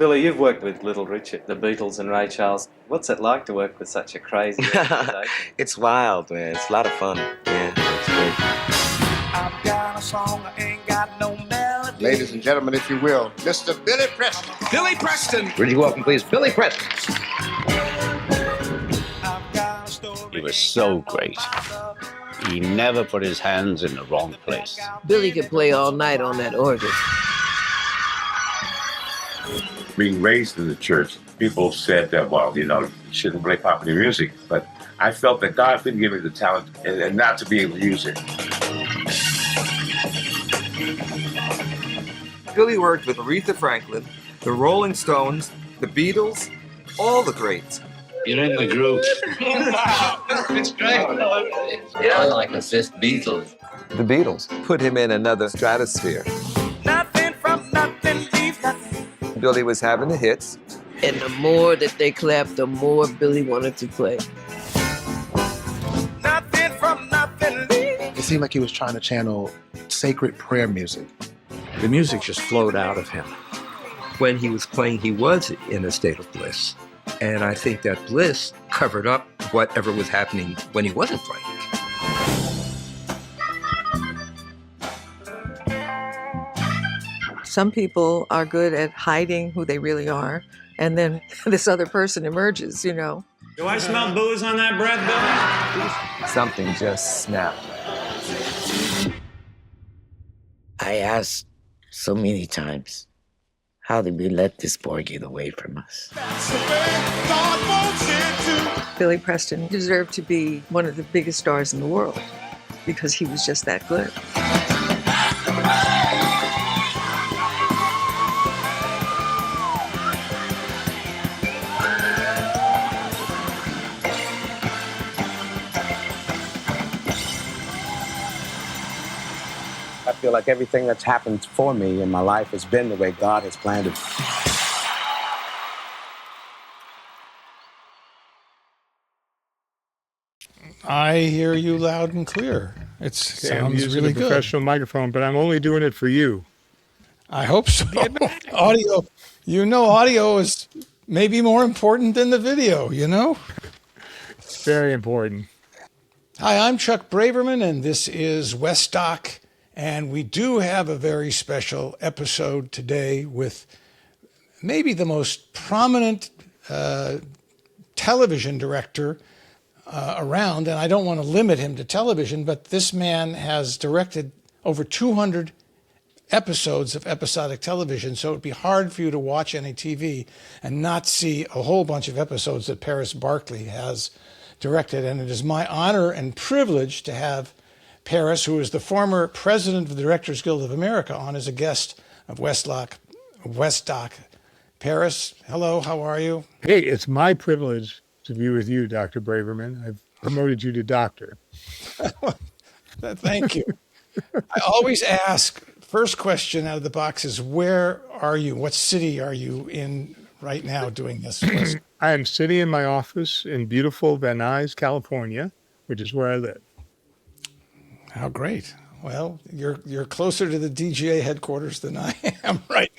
Billy, you've worked with Little Richard, the Beatles and Ray Charles. What's it like to work with such a crazy organisation? It's wild, man. It's a lot of fun. Yeah, it's great. I've got a song, I ain't got no melody. Ladies and gentlemen, if you will, Mr. Billy Preston. Billy Preston. Would you welcome, please, Billy Preston. He was so great. He never put his hands in the wrong place. Billy could play all night on that organ. Being raised in the church, people said that, well, you shouldn't play popular music. But I felt that God didn't give me the talent and not to be able to use it. Billy worked with Aretha Franklin, the Rolling Stones, the Beatles, all the greats. You're in the group. It's great. Yeah, I like assist Beatles. The Beatles put him in another stratosphere. Nothing from nothing, leave nothing. Billy was having the hits. And the more that they clapped, the more Billy wanted to play. Nothing from nothing, leave. It seemed like he was trying to channel sacred prayer music. The music just flowed out of him. When he was playing, he was in a state of bliss. And I think that bliss covered up whatever was happening when he wasn't playing. Some people are good at hiding who they really are, and then this other person emerges, you know. Do I smell booze on that breath, Billy? Something just snapped. I asked so many times, how did we let this boy get away from us? Billy Preston deserved to be one of the biggest stars in the world because he was just that good. I feel like everything that's happened for me in my life has been the way God has planned it. I hear you loud and clear. It sounds really a good. Professional microphone, but I'm only doing it for you. I hope so. Audio, audio is maybe more important than the video, Very important. Hi, I'm Chuck Braverman, and this is Westdoc. And we do have a very special episode today with maybe the most prominent television director around. And I don't want to limit him to television, but this man has directed over 200 episodes of episodic television. So it'd be hard for you to watch any TV and not see a whole bunch of episodes that Paris Barclay has directed. And it is my honor and privilege to have Paris, who is the former president of the Directors Guild of America, on as a guest of Westdoc. Paris, hello, how are you? Hey, it's my privilege to be with you, Dr. Braverman. I've promoted you to doctor. Thank you. I always ask, first question out of the box is, where are you? What city are you in right now doing this? I am sitting in my office in beautiful Van Nuys, California, which is where I live. How great. Well, you're closer to the DGA headquarters than I am right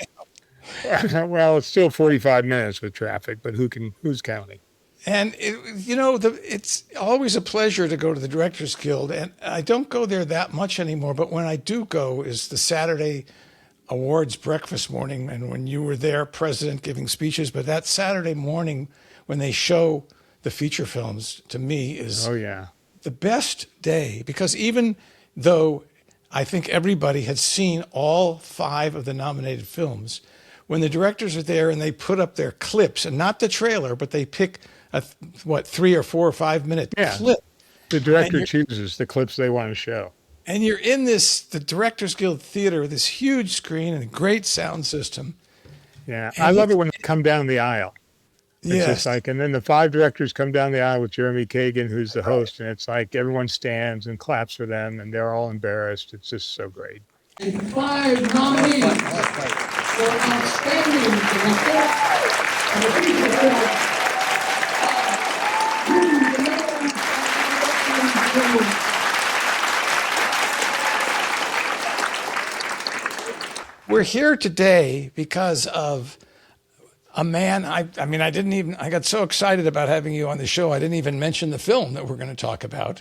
now. Well, it's still 45 minutes with traffic, but who's counting? And, it's always a pleasure to go to the Directors Guild. And I don't go there that much anymore, but when I do go is the Saturday awards breakfast morning. And when you were there, president giving speeches, but that Saturday morning when they show the feature films, to me is the best day, because even though I think everybody had seen all 5 of the nominated films, when the directors are there and they put up their clips, and not the trailer, but they pick a 3 or 4 or 5 minute clip. The director chooses the clips they want to show. And you're in the Directors Guild Theater, this huge screen and a great sound system. Yeah, I love it when they come down the aisle. It's just like, and then the 5 directors come down the aisle with Jeremy Kagan, who's the host, and it's like everyone stands and claps for them, and they're all embarrassed. It's just so great. 5 nominees for outstanding report of the feature film. We're here today because of a man. I mean, I got so excited about having you on the show, I didn't even mention the film that we're going to talk about.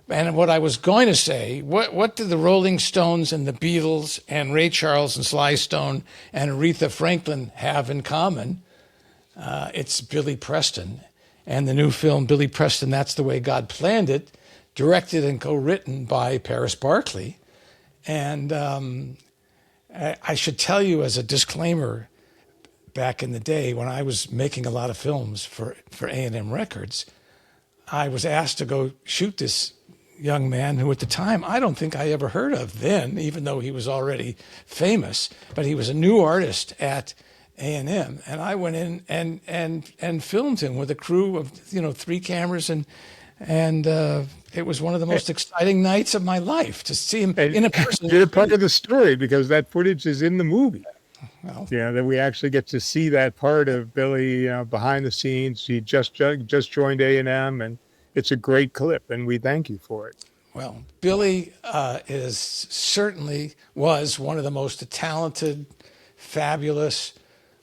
And what I was going to say, what did the Rolling Stones and the Beatles and Ray Charles and Sly Stone and Aretha Franklin have in common? It's Billy Preston. And the new film, Billy Preston, That's the Way God Planned It, directed and co-written by Paris Barclay. And I should tell you as a disclaimer, back in the day when I was making a lot of films for A&M Records, I was asked to go shoot this young man who at the time I don't think I ever heard of then, even though he was already famous, but he was a new artist at A&M. And I went in and filmed him with a crew of 3 cameras, and it was one of the most exciting nights of my life to see him in a person. You're part of the story because that footage is in the movie. Well, that we actually get to see that part of Billy behind the scenes. He just joined A&M, and it's a great clip, and we thank you for it. Well, Billy certainly was one of the most talented, fabulous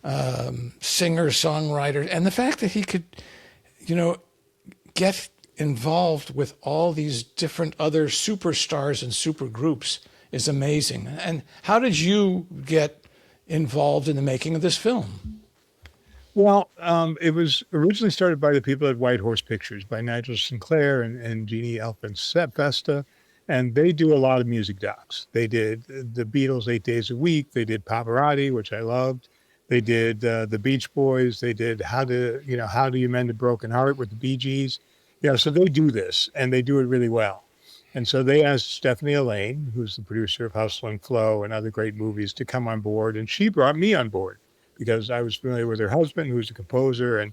singer-songwriters, and the fact that he could, get involved with all these different other superstars and supergroups is amazing. And how did you get involved in the making of this film? Well, it was originally started by the people at White Horse Pictures, by Nigel Sinclair and Jeannie Elfin-Festa, and they do a lot of music docs. They did the Beatles 8 days a week. They did Pavarotti, which I loved. They did the Beach Boys. They did How Do You Mend a Broken Heart with the Bee Gees. So they do this, and they do it really well. And so they asked Stephanie Elaine, who's the producer of Hustle and Flow and other great movies, to come on board, and she brought me on board, because I was familiar with her husband, who's a composer, and,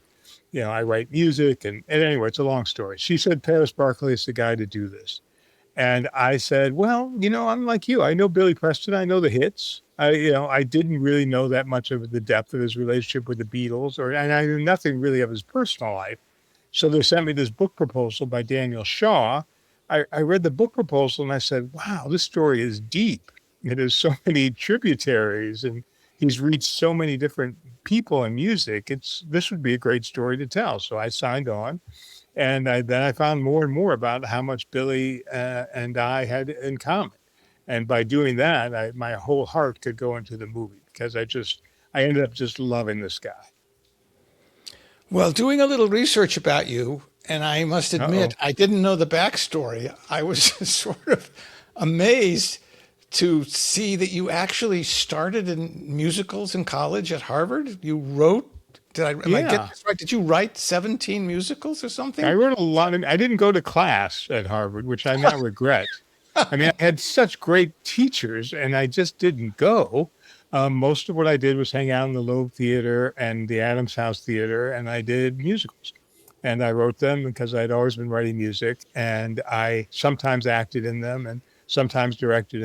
I write music. And anyway, it's a long story. She said, Paris Barclay is the guy to do this. And I said, well, I'm like you. I know Billy Preston. I know the hits. I didn't really know that much of the depth of his relationship with the Beatles, and I knew nothing really of his personal life. So they sent me this book proposal by Daniel Shaw. I read the book proposal and I said, wow, this story is deep. It has so many tributaries, and he's reached so many different people in music. This would be a great story to tell. So I signed on, and then I found more and more about how much Billy and I had in common. And by doing that, my whole heart could go into the movie, because I ended up just loving this guy. Well, doing a little research about you, and I must admit, I didn't know the backstory. I was sort of amazed to see that you actually started in musicals in college at Harvard. You wrote, am I getting this right? Did you write 17 musicals or something? I wrote a lot. I didn't go to class at Harvard, which I now regret. I mean, I had such great teachers, and I just didn't go. Most of what I did was hang out in the Loeb Theater and the Adams House Theater, and I did musicals. And I wrote them because I'd always been writing music, and I sometimes acted in them and sometimes directed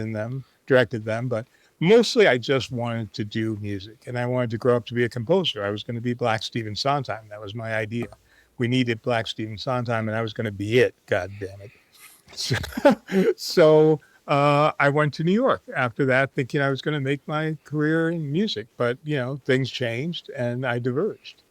them, but mostly I just wanted to do music, and I wanted to grow up to be a composer. I was going to be Black Stephen Sondheim. That was my idea. We needed Black Stephen Sondheim, and I was going to be it, God damn it. So I went to New York after that, thinking I was going to make my career in music, but things changed and I diverged.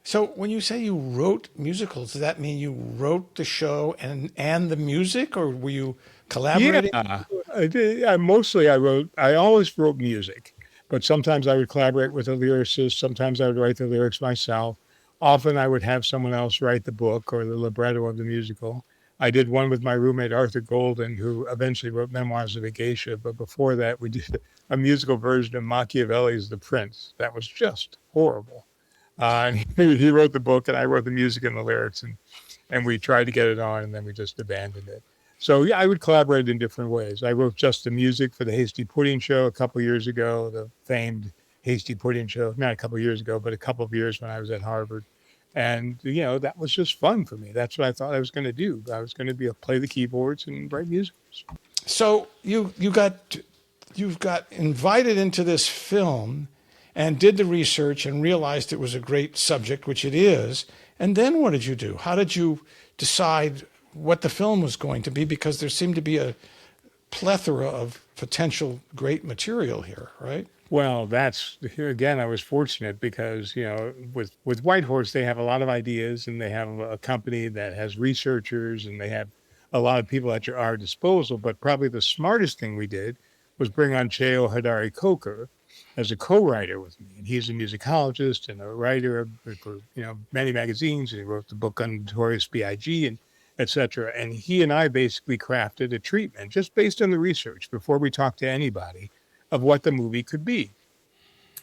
So when you say you wrote musicals, does that mean you wrote the show and the music, or were you collaborating? Yeah, I did. Mostly I always wrote music, but sometimes I would collaborate with a lyricist. Sometimes I would write the lyrics myself. Often I would have someone else write the book or the libretto of the musical. I did one with my roommate, Arthur Golden, who eventually wrote Memoirs of a Geisha. But before that, we did a musical version of Machiavelli's The Prince. That was just horrible. And he wrote the book, and I wrote the music and the lyrics, and we tried to get it on, and then we just abandoned it. So, yeah, I would collaborate in different ways. I wrote just the music for the Hasty Pudding Show a couple years ago, the famed Hasty Pudding Show. Not a couple of years ago, but a couple of years when I was at Harvard. And, that was just fun for me. That's what I thought I was going to do. I was going to play the keyboards and write musicals. So you got invited into this film and did the research and realized it was a great subject, which it is. And then what did you do? How did you decide what the film was going to be? Because there seemed to be a plethora of potential great material here, right? Well, that's here again. I was fortunate because with Whitehorse they have a lot of ideas and they have a company that has researchers and they have a lot of people at our disposal. But probably the smartest thing we did was bring on Cheo Hadari Coker as a co-writer with me, and he's a musicologist and a writer for many magazines. And he wrote the book on Notorious B.I.G. and etc. And he and I basically crafted a treatment just based on the research before we talked to anybody of what the movie could be.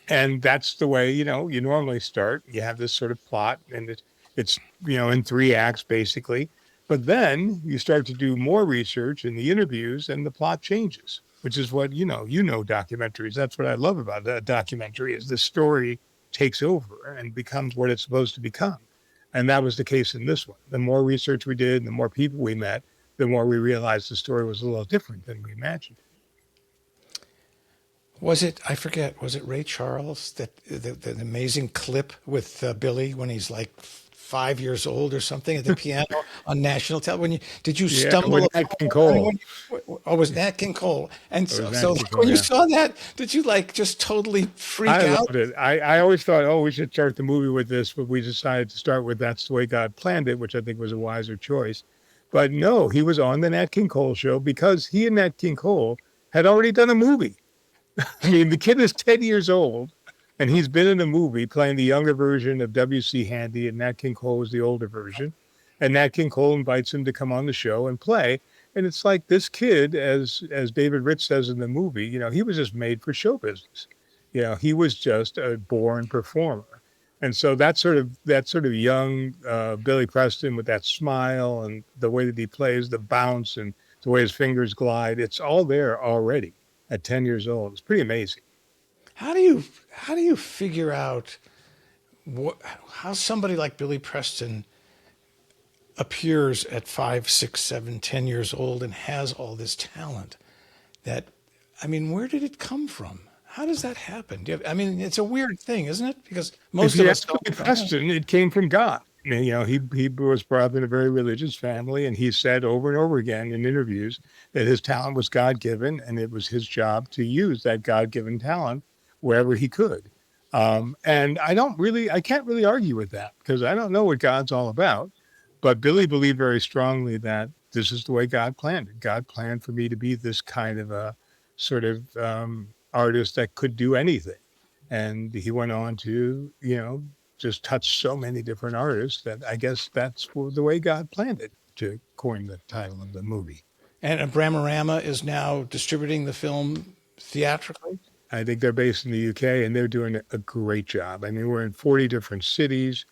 And that's the way, you normally start. You have this sort of plot and it's in 3 acts basically. But then you start to do more research in the interviews and the plot changes, which is what, documentaries. That's what I love about a documentary is the story takes over and becomes what it's supposed to become. And that was the case in this one. The more research we did, and the more people we met, the more we realized the story was a little different than we imagined. Was it Ray Charles, that the amazing clip with Billy when he's like 5 years old or something at the piano on national television? Did you stumble? With Nat King Cole. It was Nat King Cole. And so when you saw that, did you just totally freak out? I loved it. I always thought, we should start the movie with this, but we decided to start with That's the Way God Planned It, which I think was a wiser choice. But no, he was on the Nat King Cole show because he and Nat King Cole had already done a movie. I mean, the kid is 10 years old, and he's been in a movie playing the younger version of W.C. Handy, and Nat King Cole was the older version. And Nat King Cole invites him to come on the show and play. And it's like this kid, as David Rich says in the movie, he was just made for show business. He was just a born performer. And so that sort of young Billy Preston with that smile and the way that he plays, the bounce and the way his fingers glide, it's all there already. At 10 years old. It's pretty amazing. How do you figure out how somebody like Billy Preston appears at 5, 6, 7, 10 years old and has all this talent? Where did it come from? How does that happen? It's a weird thing, isn't it? Because most of us Billy Preston, it came from God. He was brought up in a very religious family, and he said over and over again in interviews that his talent was God-given, and it was his job to use that God-given talent wherever he could. And I can't really argue with that because I don't know what God's all about. But Billy believed very strongly that this is the way God planned it. God planned for me to be this kind of a sort of artist that could do anything. And he went on to, just touch so many different artists that I guess that's the way God planned it, to coin the title of the movie. And Bramorama is now distributing the film theatrically? I think they're based in the UK, and they're doing a great job. We're in 40 different cities.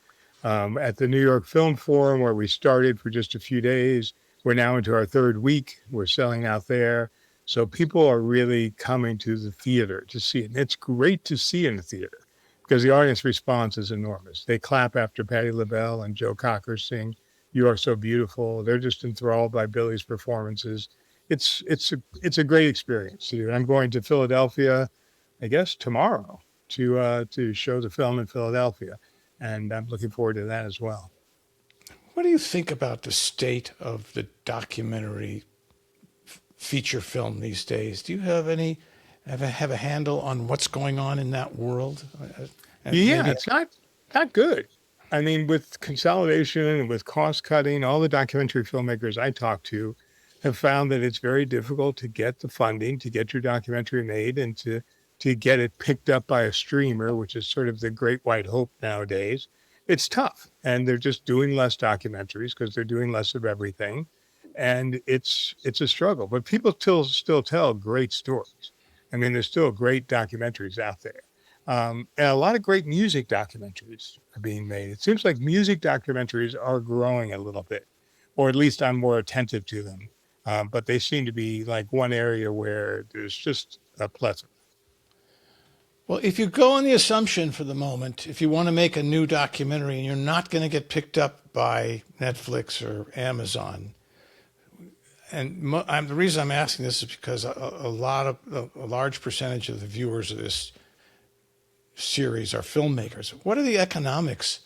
At the New York Film Forum, where we started for just a few days, we're now into our 3rd week. We're selling out there. So people are really coming to the theater to see it. And it's great to see in the theater, because the audience response is enormous. They clap after Patti LaBelle and Joe Cocker sing "You Are So Beautiful." They're just enthralled by Billy's performances. It's a great experience to do. I'm going to Philadelphia, I guess tomorrow, to show the film in Philadelphia, and I'm looking forward to that as well. What do you think about the state of the documentary feature film these days? Do you have a handle on what's going on in that world? It's not good. With consolidation and with cost cutting, all the documentary filmmakers I talk to have found that it's very difficult to get the funding to get your documentary made and to get it picked up by a streamer, which is sort of the great white hope nowadays. It's tough, and they're just doing less documentaries because they're doing less of everything, and it's a struggle. But people still tell great stories. There's still great documentaries out there. And a lot of great music documentaries are being made. It seems like music documentaries are growing a little bit, or at least I'm more attentive to them. But they seem to be like one area where there's just a plethora. Well, if you go on the assumption for the moment, if you want to make a new documentary and you're not going to get picked up by Netflix or Amazon, and the reason I'm asking this is because a large percentage of the viewers of this series are filmmakers. What are the economics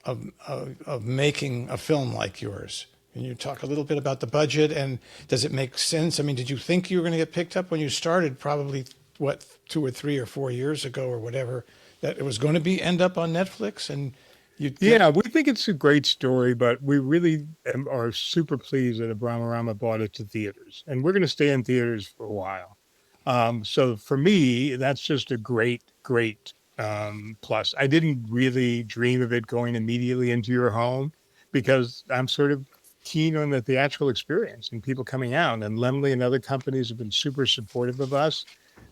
of making a film like yours? Can you talk a little bit about the budget and does it make sense? I mean, did you think you were going to get picked up when you started? Probably what 2 or 3 or 4 years ago or whatever, that it was going to be end up on Netflix and you. Yeah, we think it's a great story, but we really are super pleased that Abramarama brought it to theaters, and we're going to stay in theaters for a while. So for me, that's just a great plus. I didn't really dream of it going immediately into your home because I'm sort of keen on the theatrical experience and people coming out, and Lemley and other companies have been super supportive of us.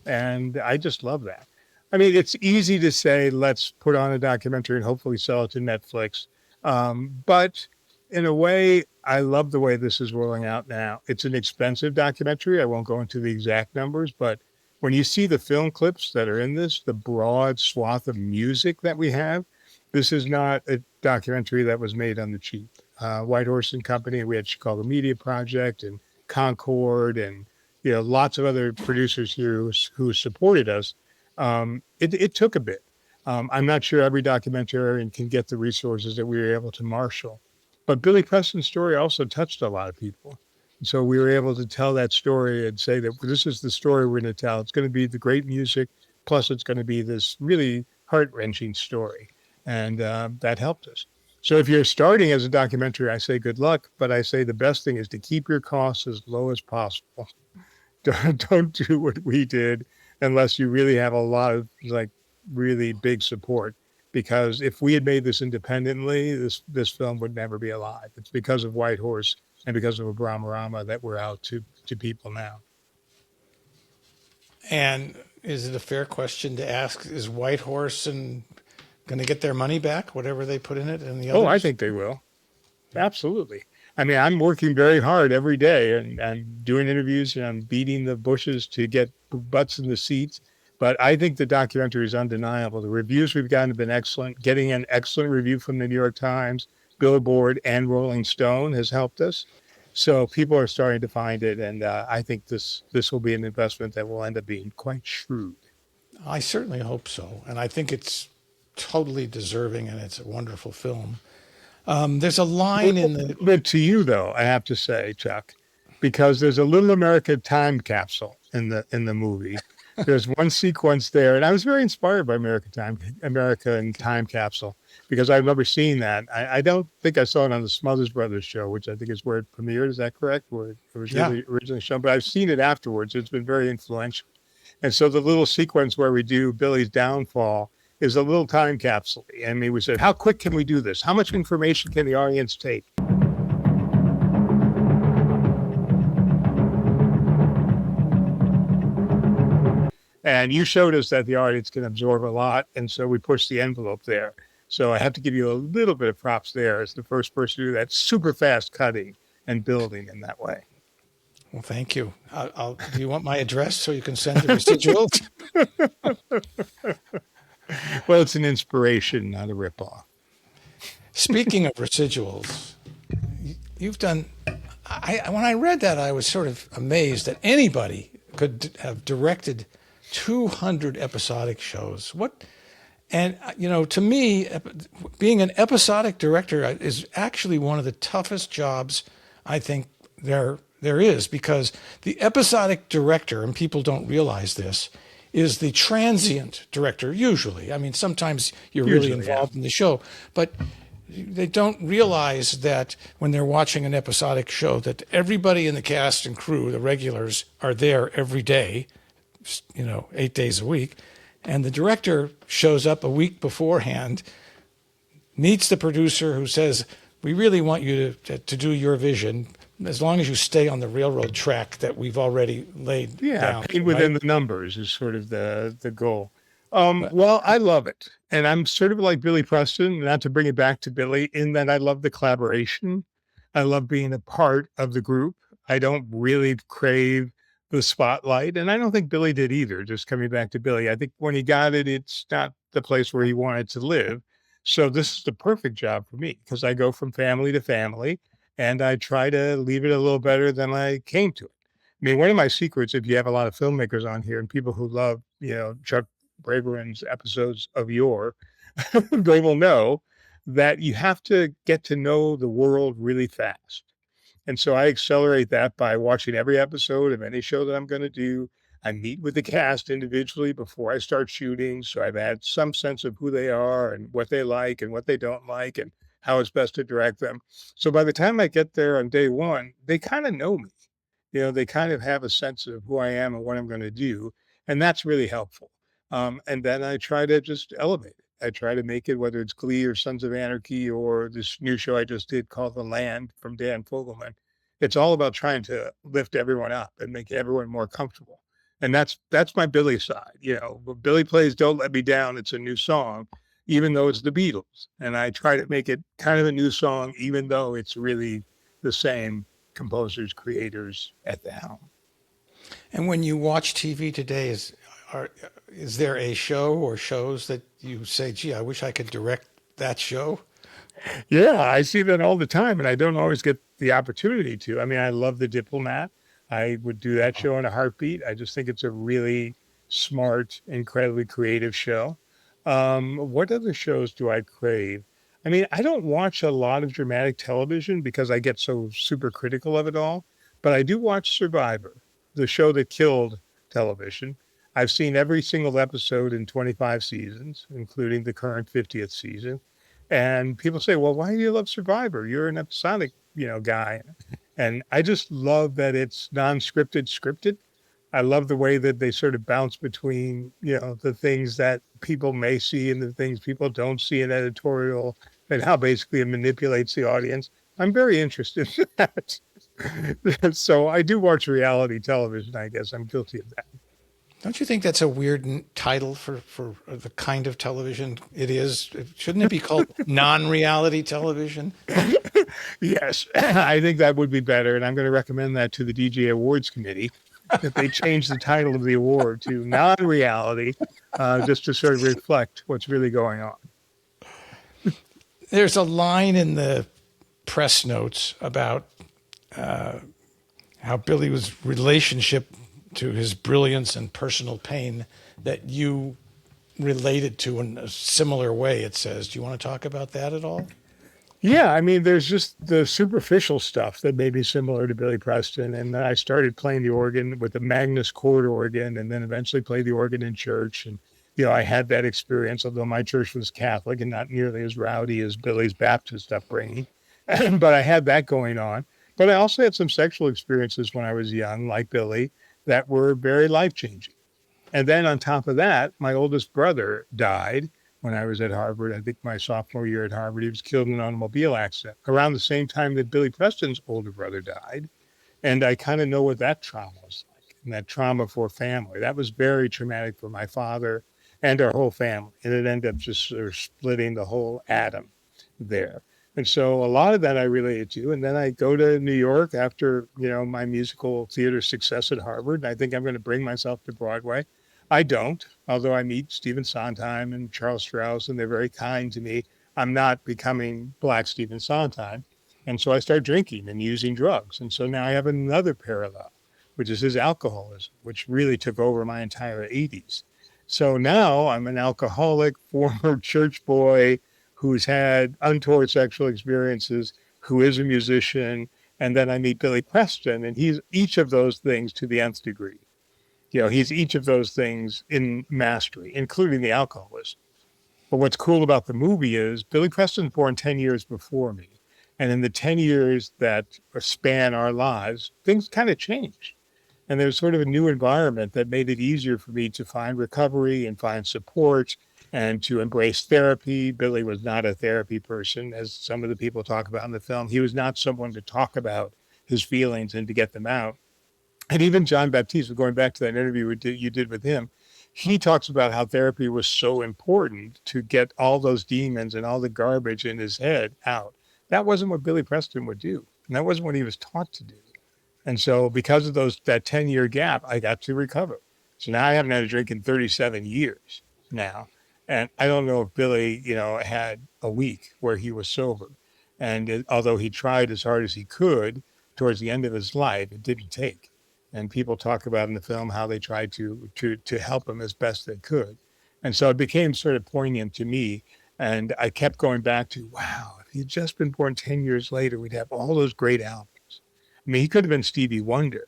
And I just love that. I mean, it's easy to say, let's put on a documentary and hopefully sell it to Netflix. But in a way, I love the way this is rolling out now. It's an expensive documentary. I won't go into the exact numbers, but when you see the film clips that are in this, the broad swath of music that we have, this is not a documentary that was made on the cheap. White Horse and Company, we had Chicago Media Project and Concord and lots of other producers here who supported us. It took a bit. I'm not sure every documentarian can get the resources that we were able to marshal. But Billy Preston's story also touched a lot of people. So we were able to tell that story and say that this is the story we're going to tell. It's going to be the great music, plus it's going to be this really heart-wrenching story. And that helped us. So if you're starting as a documentary, I say good luck, but I say the best thing is to keep your costs as low as possible. Don't do what we did unless you really have a lot of really big support. Because if we had made this independently, this film would never be alive. It's because of White Horse and because of Abramarama that we're out to people now. And is it a fair question to ask, is White Horse and going to get their money back, whatever they put in it, and the others? Oh, I think they will. Absolutely. I mean, I'm working very hard every day and I'm doing interviews and I'm beating the bushes to get butts in the seats. But I think the documentary is undeniable. The reviews we've gotten have been excellent. Getting an excellent review from the New York Times, Billboard, and Rolling Stone has helped us. So people are starting to find it. And I think this will be an investment that will end up being quite shrewd. I certainly hope so. And I think it's totally deserving and it's a wonderful film. There's a line in the... But to you, though, I have to say, Chuck, because there's a Little America time capsule in the movie. There's one sequence there, and I was very inspired by America and Time Capsule because I remember seeing that. I don't think I saw it on the Smothers Brothers show, which I think is where it premiered. Is that correct? Where it was really originally shown, but I've seen it afterwards. It's been very influential. And so the little sequence where we do Billy's downfall is a little time capsule. I mean, we said, how quick can we do this? How much information can the audience take? And you showed us that the audience can absorb a lot, and so we pushed the envelope there. So I have to give you a little bit of props there as the first person to do that super fast cutting and building in that way. Well, thank you. Do you want my address so you can send the residuals? Well, it's an inspiration, not a ripoff. Speaking of residuals, you've done... when I read that, I was sort of amazed that anybody could have directed 200 episodic shows. To me, being an episodic director is actually one of the toughest jobs I think there is, because the episodic director, and people don't realize this, is the transient director usually. I mean, sometimes you're really involved in the show, but they don't realize that when they're watching an episodic show that everybody in the cast and crew, the regulars, are there every day, 8 days a week, and the director shows up a week beforehand, meets the producer who says, we really want you to do your vision as long as you stay on the railroad track that we've already laid down. Paid within the numbers is sort of the goal. Well, I love it. And I'm sort of like Billy Preston, not to bring it back to Billy, in that I love the collaboration. I love being a part of the group. I don't really crave the spotlight. And I don't think Billy did either, just coming back to Billy. I think when he got it, it's not the place where he wanted to live. So this is the perfect job for me because I go from family to family and I try to leave it a little better than I came to it. I mean, one of my secrets, if you have a lot of filmmakers on here and people who love, Chuck Braveran's episodes of yore, they will know that you have to get to know the world really fast. And so I accelerate that by watching every episode of any show that I'm going to do. I meet with the cast individually before I start shooting. So I've had some sense of who they are and what they like and what they don't like and how it's best to direct them. So by the time I get there on day one, they kind of know me. They kind of have a sense of who I am and what I'm going to do. And that's really helpful. And then I try to just elevate it. I try to make it, whether it's Glee or Sons of Anarchy or this new show I just did called The Land from Dan Fogelman. It's all about trying to lift everyone up and make everyone more comfortable. And that's my Billy side. But Billy plays Don't Let Me Down. It's a new song, even though it's the Beatles. And I try to make it kind of a new song, even though it's really the same composers, creators at the helm. And when you watch TV today, is there a show or shows that you say, gee, I wish I could direct that show? Yeah, I see that all the time, and I don't always get the opportunity to. I mean, I love The Diplomat. I would do that show in a heartbeat. I just think it's a really smart, incredibly creative show. What other shows do I crave? I mean, I don't watch a lot of dramatic television because I get so super critical of it all, but I do watch Survivor, the show that killed television. I've seen every single episode in 25 seasons, including the current 50th season. And people say, well, why do you love Survivor? You're an episodic, guy. And I just love that it's non-scripted, scripted. I love the way that they sort of bounce between, the things that people may see and the things people don't see in editorial and how basically it manipulates the audience. I'm very interested in that. So I do watch reality television, I guess. I'm guilty of that. Don't you think that's a weird title for the kind of television it is? Shouldn't it be called non-reality television? Yes, I think that would be better. And I'm going to recommend that to the DJ Awards Committee, that they change the title of the award to non-reality, just to sort of reflect what's really going on. There's a line in the press notes about how Billy was relationship to his brilliance and personal pain that you related to in a similar way, it says. Do you want to talk about that at all? Yeah, I mean, there's just the superficial stuff that may be similar to Billy Preston. And I started playing the organ with the Magnus chord organ and then eventually played the organ in church. And, I had that experience, although my church was Catholic and not nearly as rowdy as Billy's Baptist upbringing. But I had that going on. But I also had some sexual experiences when I was young, like Billy, that were very life-changing. And then on top of that, my oldest brother died when I was at Harvard. I think my sophomore year at Harvard, he was killed in an automobile accident around the same time that Billy Preston's older brother died. And I kind of know what that trauma was like, and that trauma for family. That was very traumatic for my father and our whole family. And it ended up just sort of splitting the whole atom there. And so a lot of that I related to. And then I go to New York after, my musical theater success at Harvard. And I think I'm going to bring myself to Broadway. I don't, although I meet Stephen Sondheim and Charles Strauss, and they're very kind to me. I'm not becoming Black Stephen Sondheim. And so I start drinking and using drugs. And so now I have another parallel, which is his alcoholism, which really took over my entire 80s. So now I'm an alcoholic, former church boy, who's had untoward sexual experiences, who is a musician, and then I meet Billy Preston, and he's each of those things to the nth degree. He's each of those things in mastery, including the alcoholism. But what's cool about the movie is Billy Preston's born 10 years before me. And in the 10 years that span our lives, things kind of changed. And there's sort of a new environment that made it easier for me to find recovery and find support and to embrace therapy. Billy was not a therapy person, as some of the people talk about in the film. He was not someone to talk about his feelings and to get them out. And even John Baptiste, going back to that interview you did with him, he talks about how therapy was so important to get all those demons and all the garbage in his head out. That wasn't what Billy Preston would do. And that wasn't what he was taught to do. And so because of that 10-year gap, I got to recover. So now I haven't had a drink in 37 years now. And I don't know if Billy, had a week where he was sober. And although he tried as hard as he could towards the end of his life, it didn't take. And people talk about in the film how they tried to help him as best they could. And so it became sort of poignant to me. And I kept going back to, wow, if he'd just been born 10 years later, we'd have all those great albums. I mean, he could have been Stevie Wonder.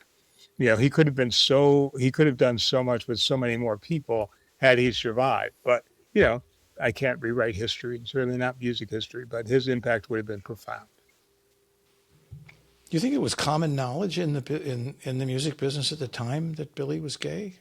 You know, he could have done so much with so many more people had he survived. But, you know, I can't rewrite history, certainly not music history, but his impact would have been profound. Do you think it was common knowledge in the music business at the time that Billy was gay?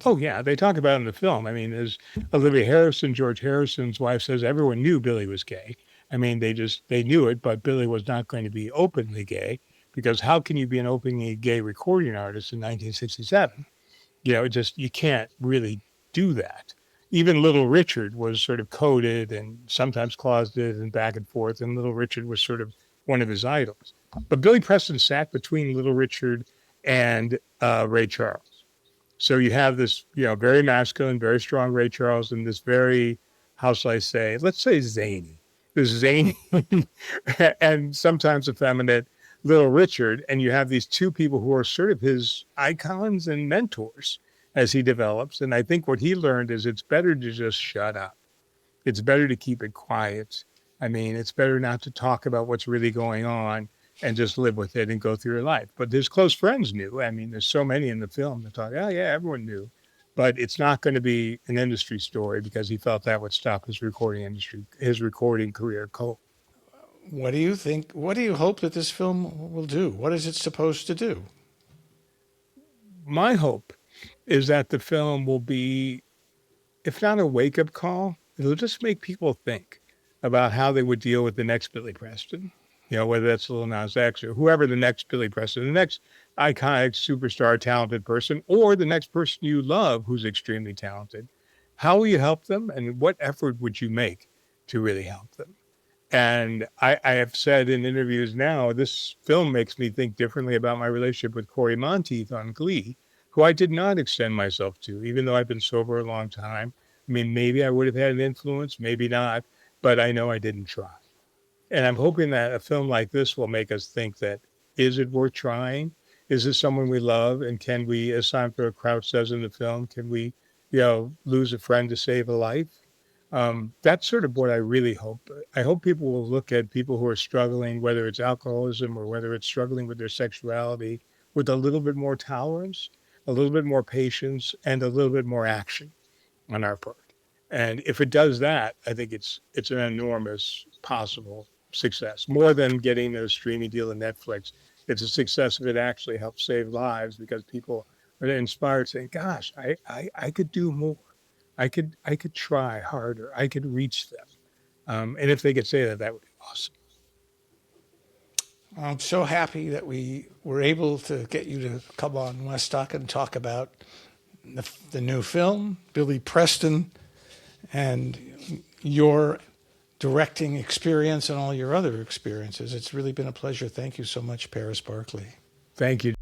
Oh, yeah. They talk about it in the film. I mean, as Olivia Harrison, George Harrison's wife, says, everyone knew Billy was gay. I mean, they knew it, but Billy was not going to be openly gay, because how can you be an openly gay recording artist in 1967? You know, you can't really do that. Even Little Richard was sort of coded and sometimes closeted and back and forth, and Little Richard was sort of one of his idols. But Billy Preston sat between Little Richard and Ray Charles. So you have this, you know, very masculine, very strong Ray Charles, and this very, how shall I say, let's say zany. This zany and sometimes effeminate Little Richard. And you have these two people who are sort of his icons and mentors as he develops. And I think what he learned is it's better to just shut up. It's better to keep it quiet. I mean, it's better not to talk about what's really going on and just live with it and go through your life. But his close friends knew. I mean, there's so many in the film that thought, oh, yeah, everyone knew. But it's not going to be an industry story because he felt that would stop his recording career cold. What do you think? What do you hope that this film will do? What is it supposed to do? My hope is that the film will be, if not a wake-up call, it'll just make people think about how they would deal with the next Billy Preston. You know, whether that's Lil Nas X or whoever the next Billy Preston, the next iconic, superstar, talented person, or the next person you love who's extremely talented. How will you help them, and what effort would you make to really help them? And I have said in interviews now, this film makes me think differently about my relationship with Corey Monteith on Glee, who I did not extend myself to, even though I've been sober a long time. I mean, maybe I would have had an influence, maybe not, but I know I didn't try. And I'm hoping that a film like this will make us think that, is it worth trying? Is this someone we love? And can we, as Sandra Crouch says in the film, can we, you know, lose a friend to save a life? That's sort of what I really hope. I hope people will look at people who are struggling, whether it's alcoholism or whether it's struggling with their sexuality, with a little bit more tolerance, a little bit more patience, and a little bit more action on our part. And if it does that, I think it's an enormous possible success, more than getting a streaming deal in Netflix. It's a success if it actually helps save lives, because people are inspired saying, gosh, I could do more. I could try harder. I could reach them. And if they could say that, that would be awesome. I'm so happy that we were able to get you to come on Westock and talk about the new film, Billy Preston, and your directing experience and all your other experiences. It's really been a pleasure. Thank you so much, Paris Barclay. Thank you.